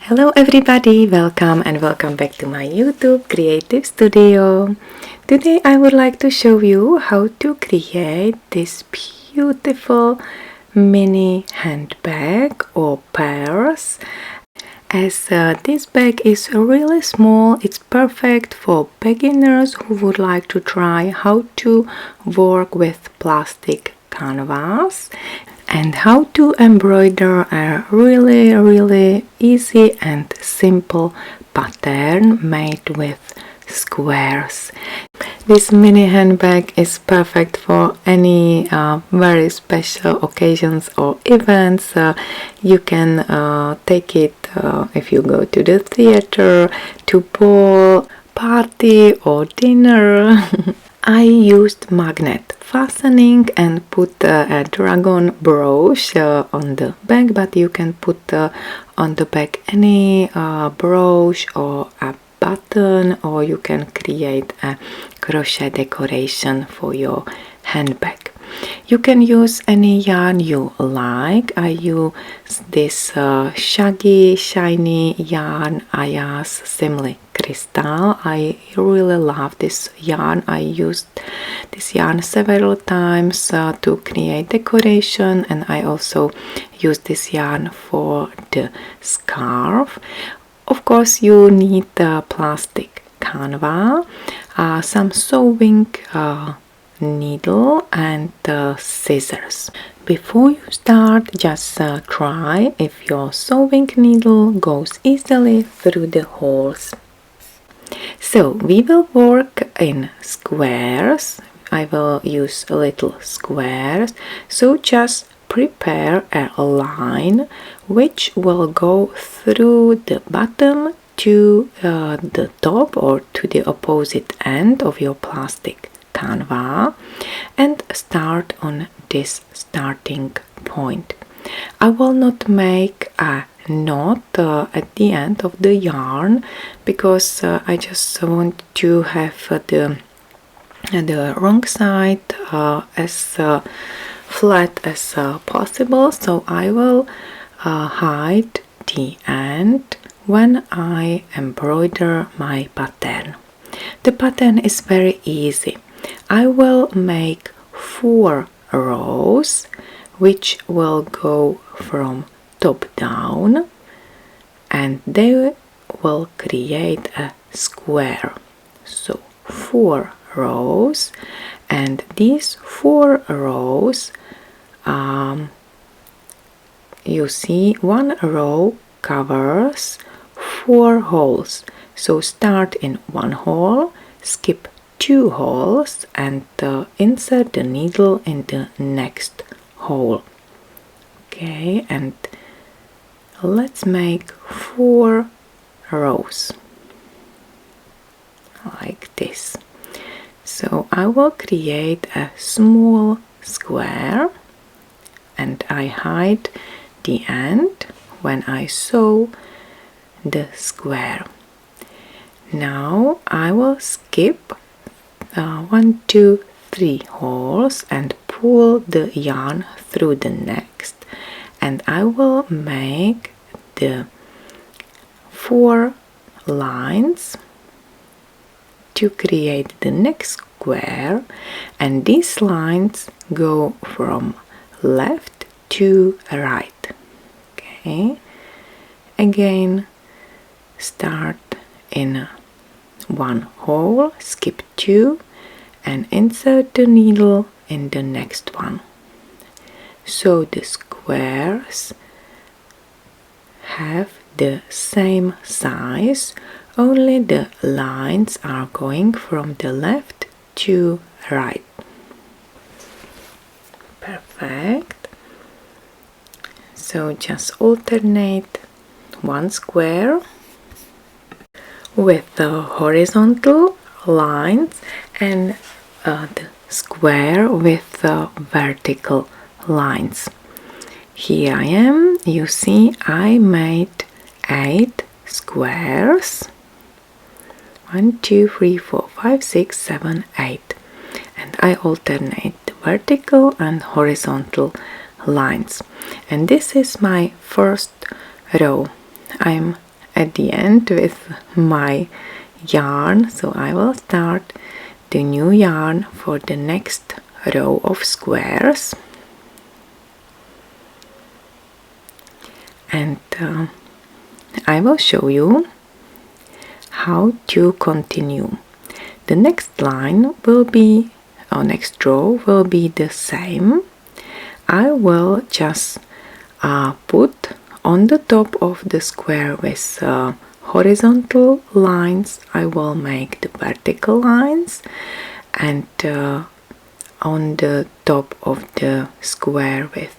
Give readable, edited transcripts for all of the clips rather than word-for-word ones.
Hello everybody, welcome and welcome back to my YouTube Creative Studio. Today I would like to show you how to create this beautiful mini handbag or purse. As this bag is really small, it's perfect for beginners who would like to try how to work with plastic canvas and how to embroider a really easy and simple pattern made with squares. This mini handbag is perfect for any very special occasions or events. You can take it if you go to the theater, to ball, party or dinner. I used magnet fastening and put a dragon brooch on the bag, but you can put on the bag any brooch or a button, or you can create a crochet decoration for your handbag. You can use any yarn you like. I use this shaggy, shiny yarn. I use Simli Kristal. I really love this yarn. I used this yarn several times to create decoration, and I also use this yarn for the scarf. Of course, you need plastic canvas, some sewing needle and scissors. Before you start, just try if your sewing needle goes easily through the holes. So we will work in squares. I will use little squares, so just prepare a line which will go through the bottom to the top or to the opposite end of your plastic canvas and start on this starting point. I will not make a knot at the end of the yarn because I just want to have the wrong side as flat as possible, so I will hide the end when I embroider my pattern. The pattern is very easy. I will make 4 rows which will go from top down, and they will create a square. So 4 rows, and these 4 rows you see one row covers 4 holes. So start in one hole, skip 2 holes and insert the needle in the next hole. Okay, and let's make 4 rows like this. So I will create a small square and I hide the end when I sew the square. Now I will skip 1, 2, 3 holes and pull the yarn through the next, and I will make the 4 lines to create the next square, and these lines go from left to right. Okay, again start in one hole, skip 2 and insert the needle in the next one. So the squares have the same size, only the lines are going from the left to right. Perfect. So just alternate one square with the horizontal lines and the square with the vertical lines. Here I am. You see I made 8 squares. 1, 2, 3, 4, 5, 6, 7, 8, and I alternate the vertical and horizontal lines. And this is my first row. I'm at the end with my yarn, so I will start the new yarn for the next row of squares. And I will show you how to continue. The next line will be, or next row will be the same. I will just put on the top of the square with horizontal lines, I will make the vertical lines, and on the top of the square with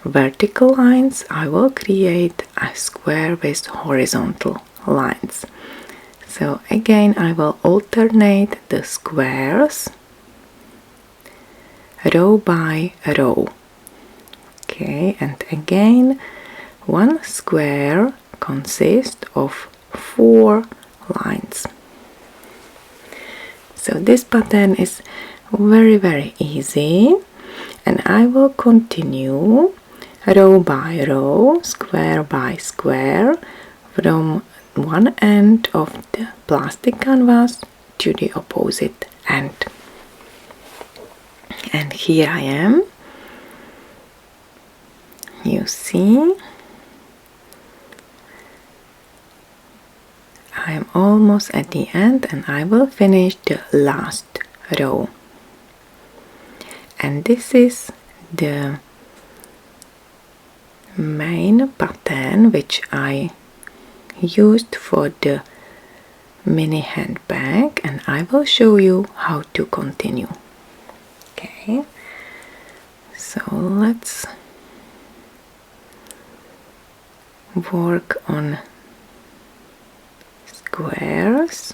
vertical lines, I will create a square with horizontal lines. So again, I will alternate the squares row by row. Okay, and again, one square consists of 4 lines. So this pattern is very easy, and I will continue row by row, square by square, from one end of the plastic canvas to the opposite end. And here I am. You see, I am almost at the end, and I will finish the last row. And this is the main pattern which I used for the mini handbag, and I will show you how to continue. Okay, so let's work on squares,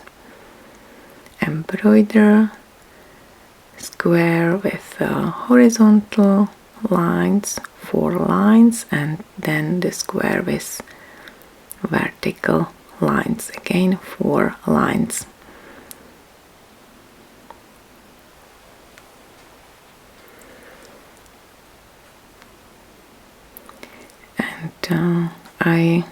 embroider square with horizontal lines, 4 lines, and then the square with vertical lines, again 4 lines. And I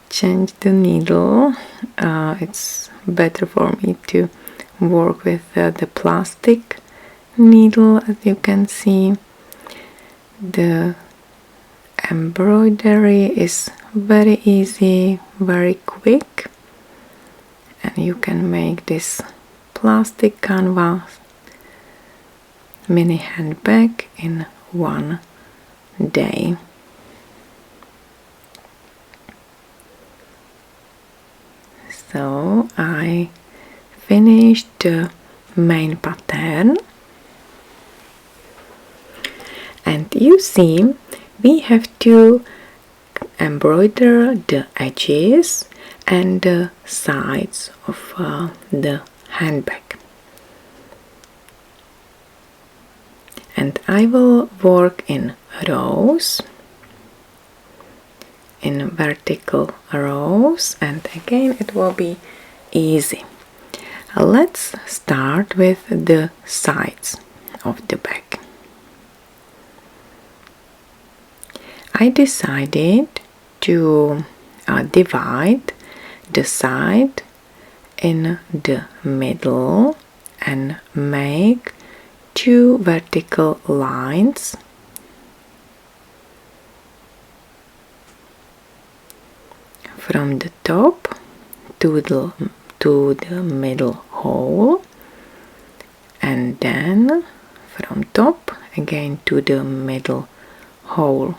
changed the needle. It's better for me to work with the plastic needle. As you can see, the embroidery is very easy, very quick, and you can make this plastic canvas mini handbag in one day. So I finished the main pattern, and you see we have to embroider the edges and the sides of the handbag. And I will work in rows, in vertical rows, and again it will be easy. Let's start with the sides of the bag. I decided to divide the side in the middle and make 2 vertical lines from the top to the middle hole, and then from top again to the middle hole.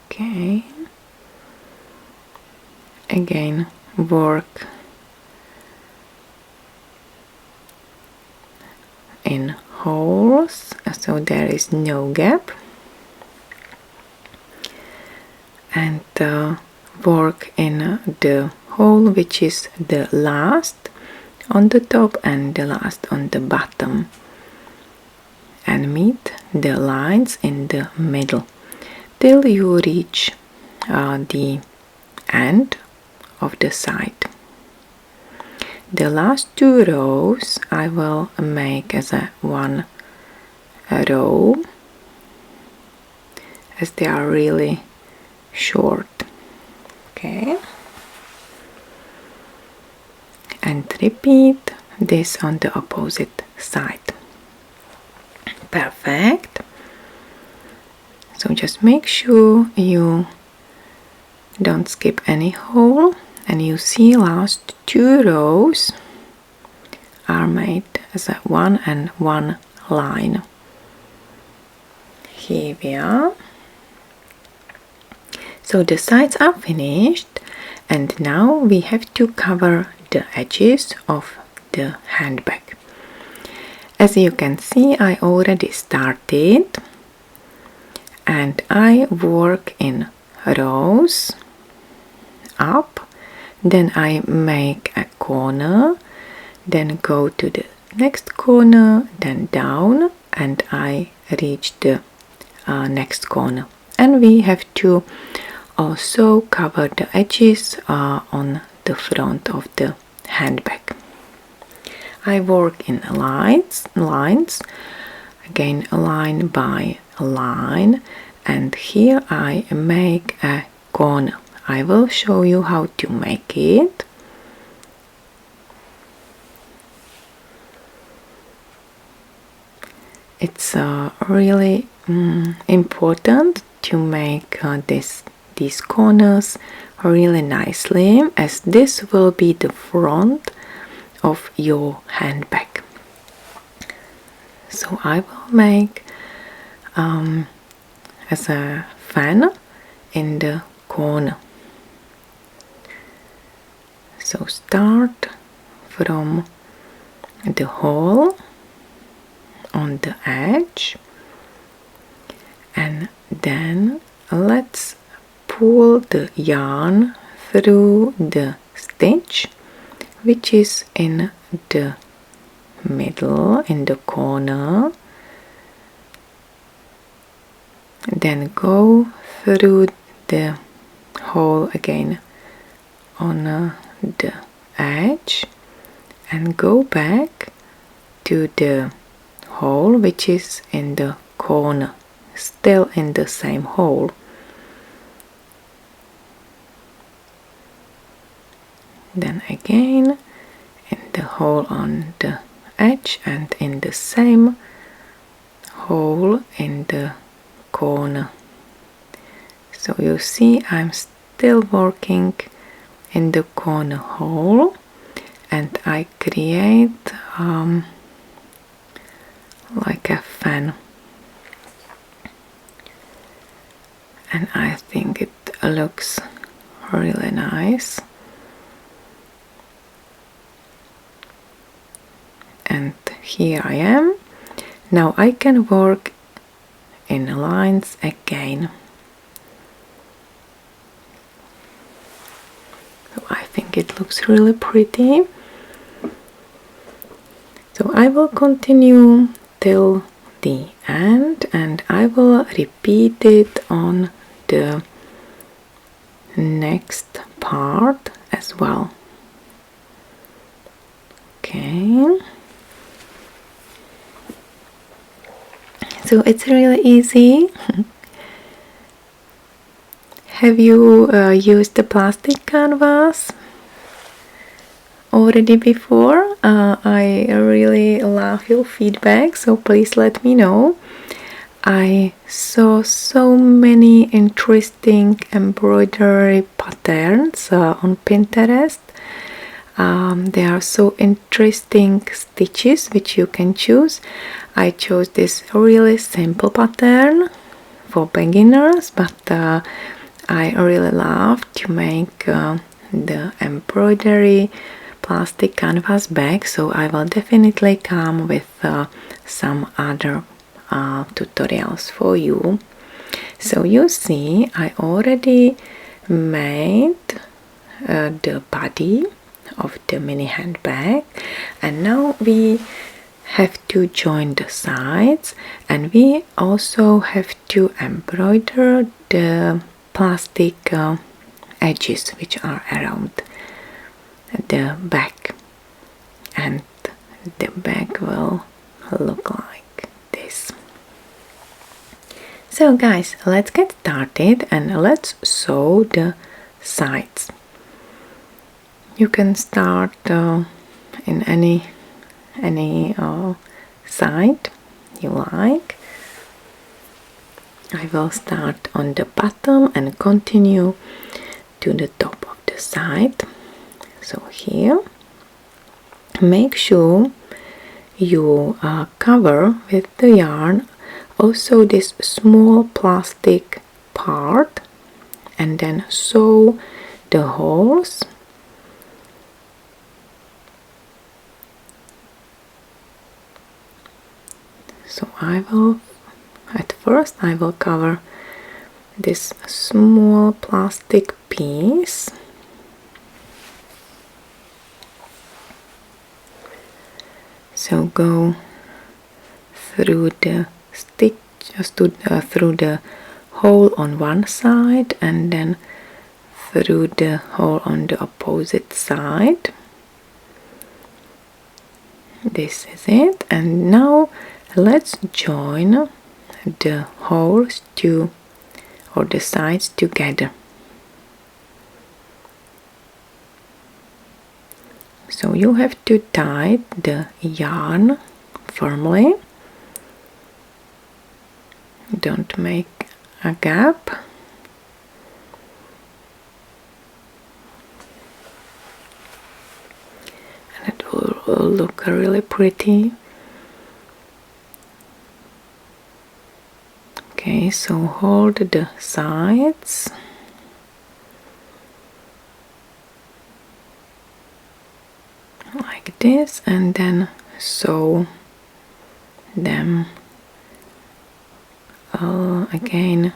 Okay, again work in holes so there is no gap, and work in the hole which is the last on the top and the last on the bottom, and meet the lines in the middle till you reach the end of the side. The last 2 rows I will make as a one row, as they are really short. Okay, and repeat this on the opposite side. Perfect. So just make sure you don't skip any hole, and you see last 2 rows are made as a 1 and 1 line. Here we are. So the sides are finished, and now we have to cover the edges of the handbag. As you can see, I already started, and I work in rows up, then I make a corner, then go to the next corner, then down, and I reach the next corner. And we have to also cover the edges on the front of the handbag. I work in lines, again line by line, and here I make a corner. I will show you how to make it. It's really important to make these corners really nicely, as this will be the front of your handbag. So I will make as a fan in the corner. So start from the hole on the edge, and then let's pull the yarn through the stitch which is in the middle, in the corner, then go through the hole again on the edge and go back to the hole which is in the corner, still in the same hole. Then again in the hole on the edge and in the same hole in the corner. So you see I'm still working in the corner hole, and I create like a fan, and I think it looks really nice. And here I am. Now I can work in lines again. So I think it looks really pretty. So I will continue till the end, and I will repeat it on the next part as well. Okay. So it's really easy. Have you used the plastic canvas already before? I really love your feedback, so please let me know. I saw so many interesting embroidery patterns on Pinterest. There are so interesting stitches which you can choose. I chose this really simple pattern for beginners, but I really love to make the embroidery plastic canvas bag, so I will definitely come with some other tutorials for you. So you see I already made the body of the mini handbag, and now we have to join the sides, and we also have to embroider the plastic edges which are around the back, and the bag will look like this. So guys, let's get started and let's sew the sides. You can start in any side you like. I will start on the bottom and continue to the top of the side. So here, make sure you cover with the yarn also this small plastic part, and then sew the holes. So at first I will cover this small plastic piece. So go through the stitch, through the hole on one side and then through the hole on the opposite side. This is it, and now let's join the holes or the sides together. So you have to tie the yarn firmly. Don't make a gap. And it will look really pretty. Okay, so hold the sides. Like this, and then sew them. Again,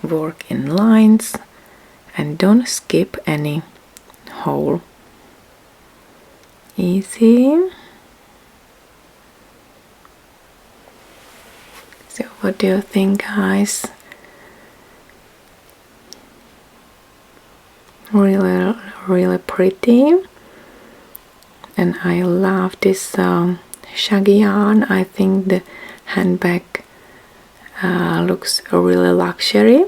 work in lines and don't skip any hole. Easy. So what do you think, guys? Really pretty. And I love this shaggy yarn. I think the handbag looks really luxury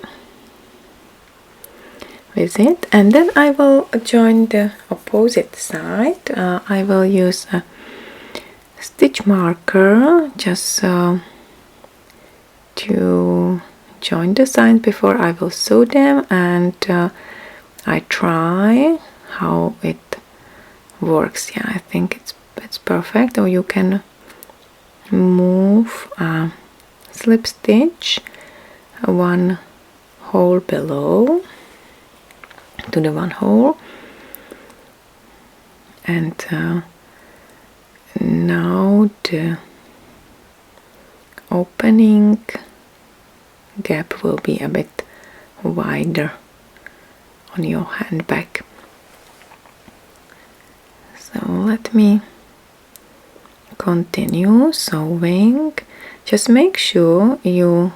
with it. And then I will join the opposite side. I will use a stitch marker just to join the sides before I will sew them, and I try how it works. Yeah, I think it's perfect. Or you can move slip stitch one hole below to the one hole, and now the opening gap will be a bit wider on your handbag. So let me continue sewing. Just make sure you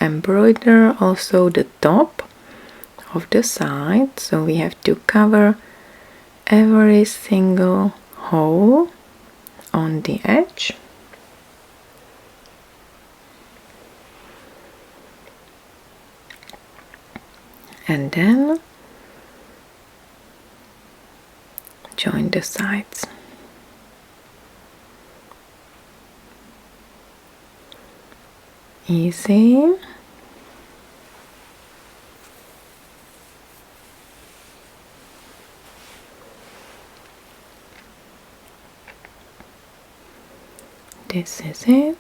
embroider also the top of the side. So we have to cover every single hole on the edge. And then join the sides. Easy. This is it.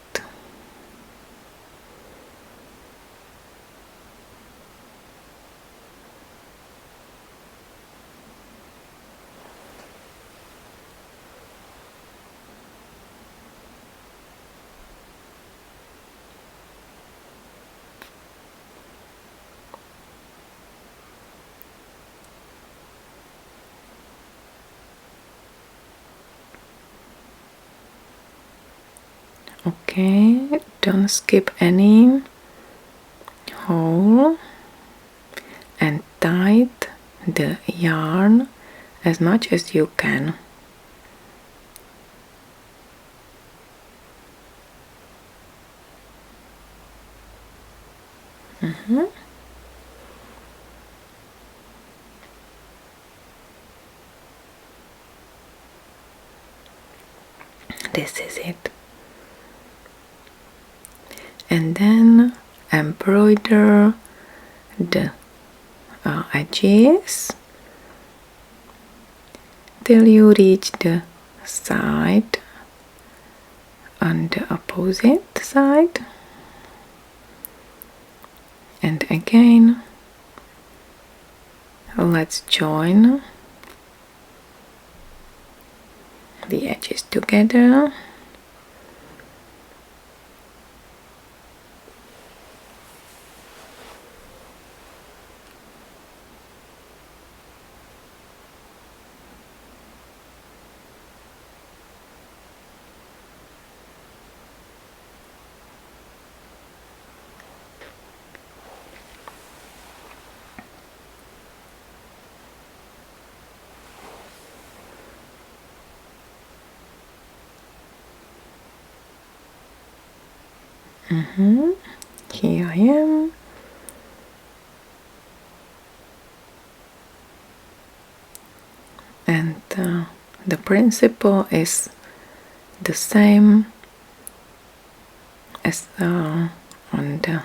Okay, don't skip any hole and tie the yarn as much as you can. This is it. And then embroider the edges till you reach the side on the opposite side, and again let's join the edges together. Here I am. And the principle is the same as on the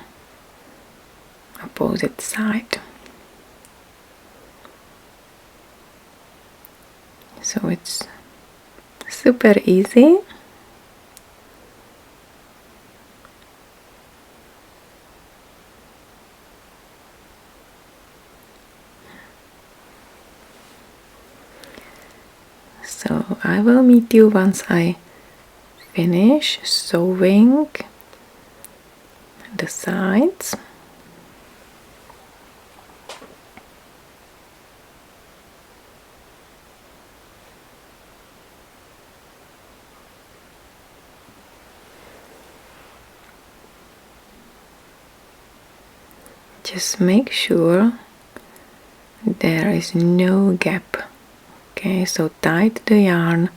opposite side. So it's super easy. So I will meet you once I finish sewing the sides. Just make sure there is no gap. Okay, so tight the yarn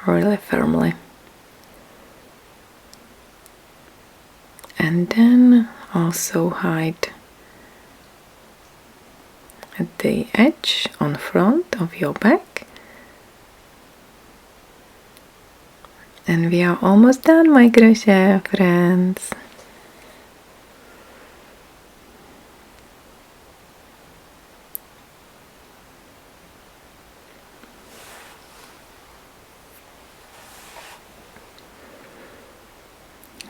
really firmly. And then also hide at the edge on front of your back. And we are almost done, my crochet friends.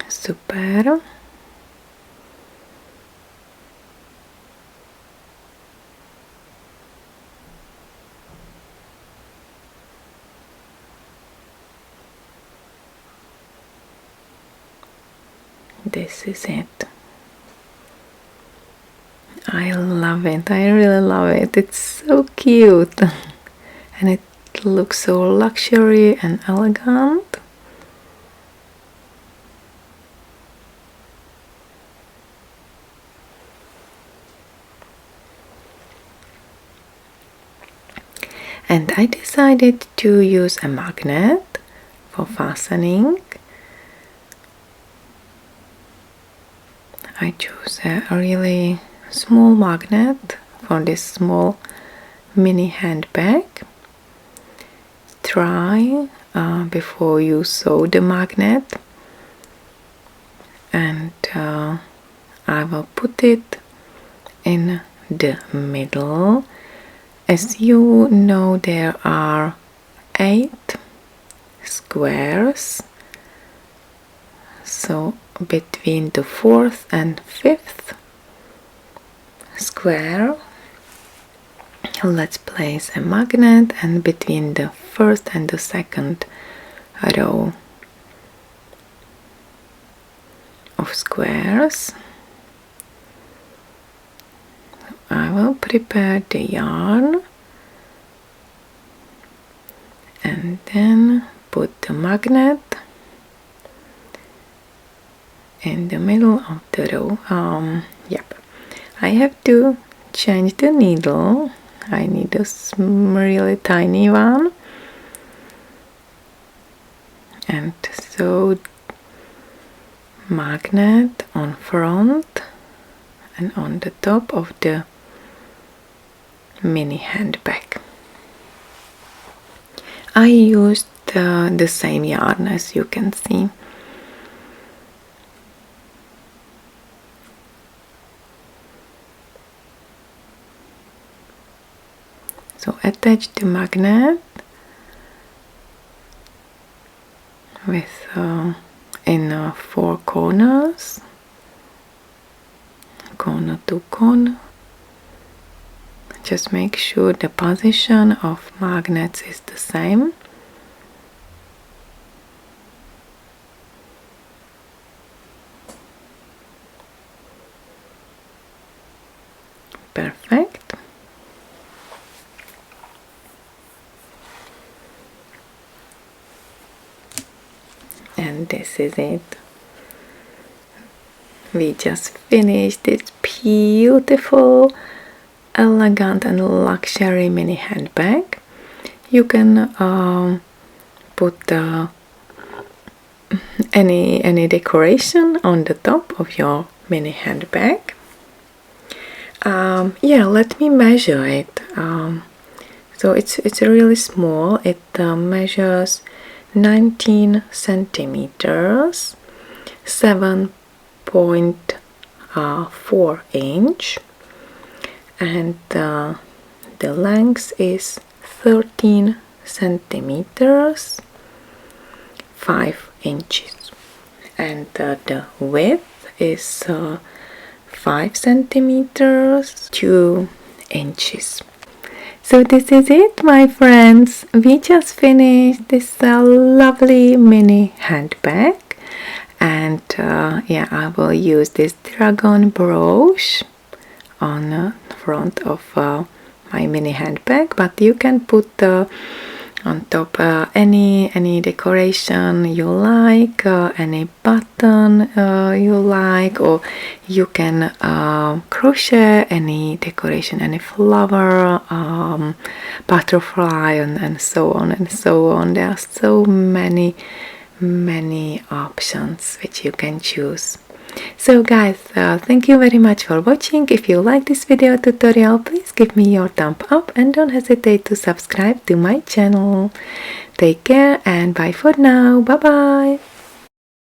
Super. This is it. I love it. I really love it. It's so cute. And it looks so luxury and elegant. And I decided to use a magnet for fastening. I chose a really small magnet for this small mini handbag. Try before you sew the magnet, and I will put it in the middle. As you know, there are 8 squares, so between the 4th and 5th square let's place a magnet, and between the 1st and the 2nd row of squares I will prepare the yarn and then put the magnet in the middle of the row. Yep, I have to change the needle. I need a really tiny one, and sew magnet on front and on the top of the mini handbag. I used the same yarn, as you can see. So attach the magnet with in 4 corners, corner to corner. Just make sure the position of magnets is the same. Perfect. And this is it. We just finished this beautiful, elegant and luxury mini handbag. You can put any decoration on the top of your mini handbag. Yeah, let me measure it. So it's really small. It measures 19 centimeters, 7.4 inch, and the length is 13 centimeters, 5 inches, and the width is 5 centimeters, 2 inches. So this is it, my friends. We just finished this lovely mini handbag, and yeah, I will use this dragon brooch on the front of my mini handbag, but you can put on top any decoration you like, any button you like, or you can crochet any decoration, any flower, butterfly, and so on and so on. There are so many options which you can choose. So guys, thank you very much for watching. If you like this video tutorial, please give me your thumb up and don't hesitate to subscribe to my channel. Take care and bye for now. Bye bye.